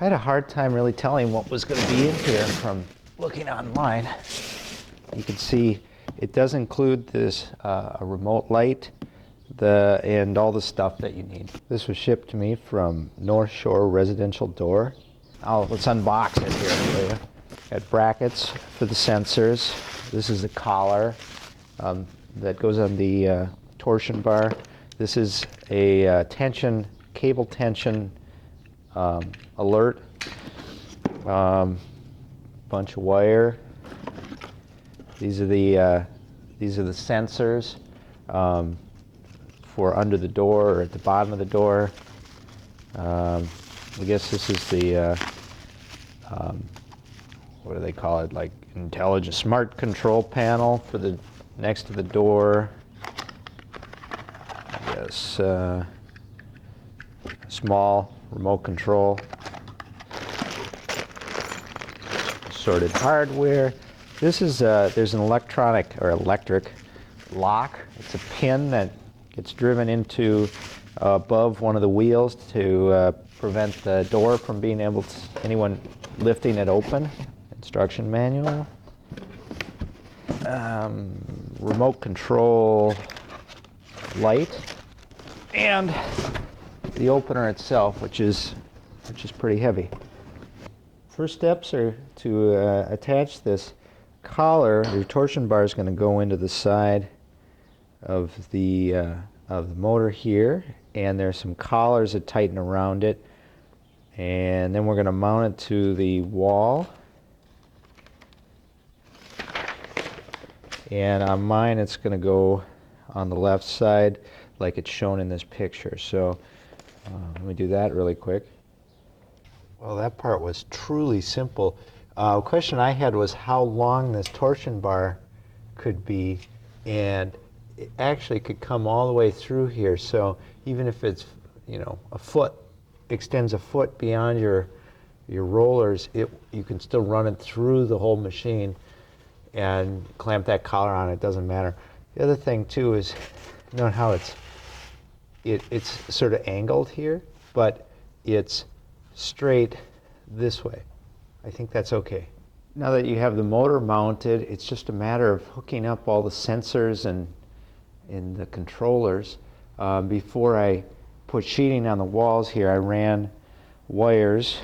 I had a hard time really telling what was going to be in here from looking online. You can see it does include this a remote light and all the stuff that you need. This was shipped to me from North Shore Residential Door. Let's unbox it here for you. Got brackets for the sensors. This is the collar that goes on the torsion bar. This is a cable tension alert. Bunch of wire. These are the sensors for under the door or at the bottom of the door. I guess this is the what do they call it? Like intelligent smart control panel for the next to the door. I guess small remote control. Assorted hardware. This is there's an electric lock. It's a pin that gets driven into above one of the wheels to prevent the door from being able to anyone lifting it open. Instruction manual. Remote control light, and the opener itself, which is pretty heavy. First steps are to attach this collar. The torsion bar is going to go into the side of the motor here, and there's some collars that tighten around it, and then we're going to mount it to the wall. And on mine, it's going to go on the left side like it's shown in this picture. So let me do that really quick. Well, that part was truly simple. The question I had was how long this torsion bar could be, and it actually could come all the way through here. So even if it's, a foot, extends a foot beyond your rollers, you can still run it through the whole machine and clamp that collar on. It doesn't matter. The other thing too is, note how it's sort of angled here, but it's straight this way. I think that's okay. Now that you have the motor mounted, it's just a matter of hooking up all the sensors and the controllers. Before I put sheeting on the walls here, I ran wires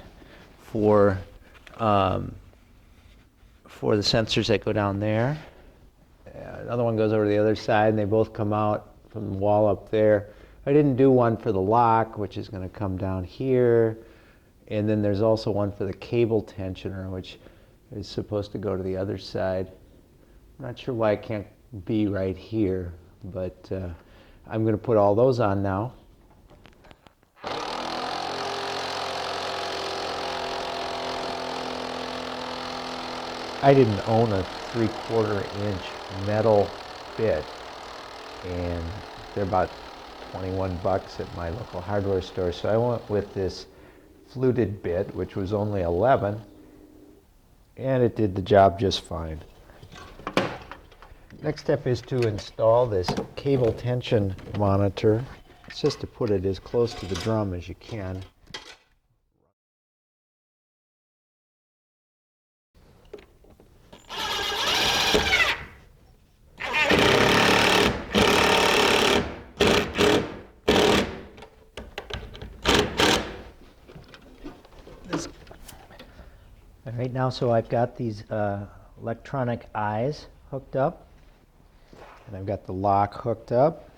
for the sensors that go down there. Another one goes over to the other side, and they both come out from the wall up there. I didn't do one for the lock, which is going to come down here. And then there's also one for the cable tensioner, which is supposed to go to the other side. I'm not sure why it can't be right here, but I'm going to put all those on now. I didn't own a 3/4 inch metal bit, and they're about 21 bucks at my local hardware store, so I went with this fluted bit, which was only 11, and it did the job just fine. Next step is to install this cable tension monitor. It's just to put it as close to the drum as you can. Right now, so I've got these electronic eyes hooked up, and I've got the lock hooked up,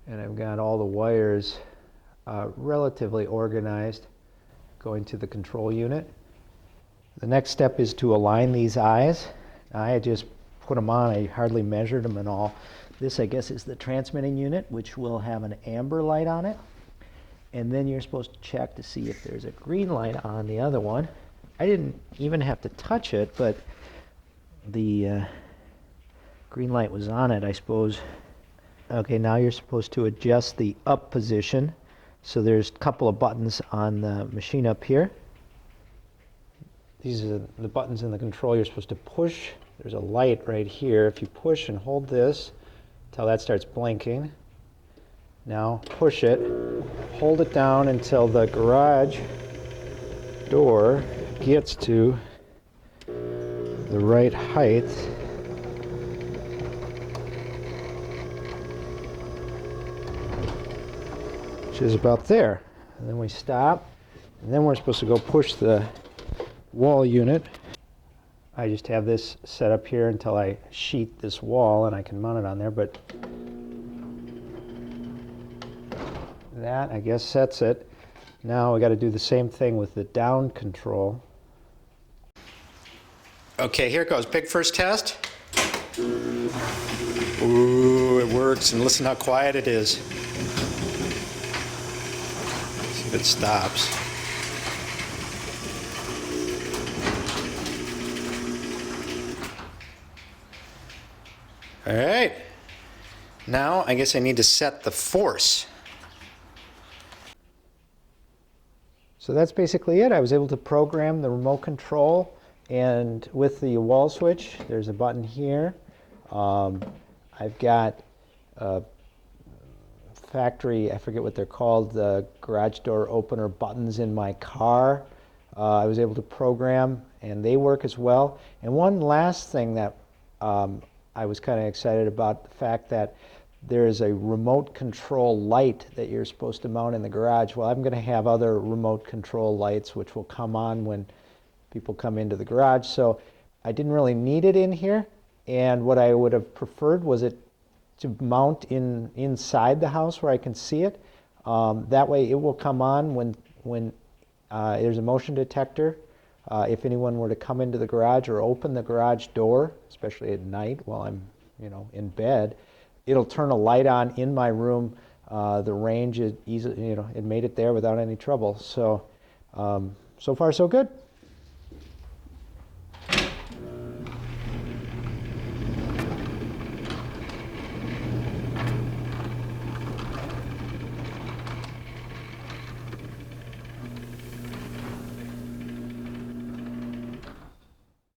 and I've got all the wires relatively organized going to the control unit. The next step is to align these eyes. I just put them on. I hardly measured them at all. This, I guess, is the transmitting unit, which will have an amber light on it, and then you're supposed to check to see if there's a green light on the other one. I didn't even have to touch it, but the green light was on it, I suppose. Okay, now you're supposed to adjust the up position. So there's a couple of buttons on the machine up here. These are the buttons in the control you're supposed to push. There's a light right here. If you push and hold this until that starts blinking. Now push it, hold it down until the garage door gets to the right height. Which is about there. And then we stop, and then we're supposed to go push the wall unit. I just have this set up here until I sheet this wall and I can mount it on there, but that, I guess, sets it. Now we got to do the same thing with the down control. Okay, here it goes. Big first test. Ooh, it works, and listen how quiet it is. See if it stops. All right. Now I guess I need to set the force. So that's basically it. I was able to program the remote control, and with the wall switch, there's a button here. I've got a factory, I forget what they're called, the garage door opener buttons in my car. I was able to program, and they work as well. And one last thing that I was kind of excited about, the fact that there's a remote control light that you're supposed to mount in the garage. Well, I'm going to have other remote control lights which will come on when people come into the garage. So I didn't really need it in here. And what I would have preferred was it to mount inside the house where I can see it. That way it will come on when there's a motion detector. If anyone were to come into the garage or open the garage door, especially at night while I'm, in bed, it'll turn a light on in my room. The range is easy, it made it there without any trouble. So, so far so good.